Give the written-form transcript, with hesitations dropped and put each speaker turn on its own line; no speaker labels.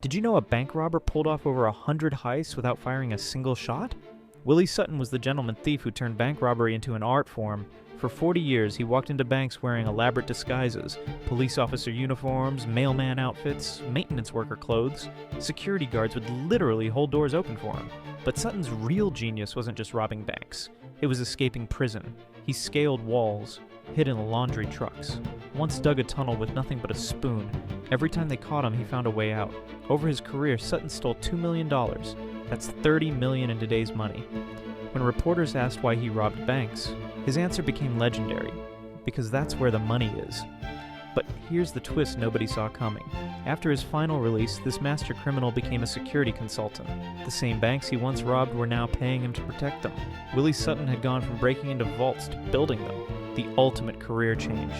Did you know a bank robber pulled off over 100 heists without firing a single shot? Willie Sutton was the gentleman thief who turned bank robbery into an art form. For 40 years, he walked into banks wearing elaborate disguises, police officer uniforms, mailman outfits, maintenance worker clothes. Security guards would literally hold doors open for him. But Sutton's real genius wasn't just robbing banks. It was escaping prison. He scaled walls, hid in laundry trucks, once dug a tunnel with nothing but a spoon. Every time they caught him, he found a way out. Over his career, Sutton stole $2 million. That's $30 million in today's money. When reporters asked why he robbed banks, his answer became legendary, because that's where the money is. But here's the twist nobody saw coming. After his final release, this master criminal became a security consultant. The same banks he once robbed were now paying him to protect them. Willie Sutton had gone from breaking into vaults to building them. The ultimate career change.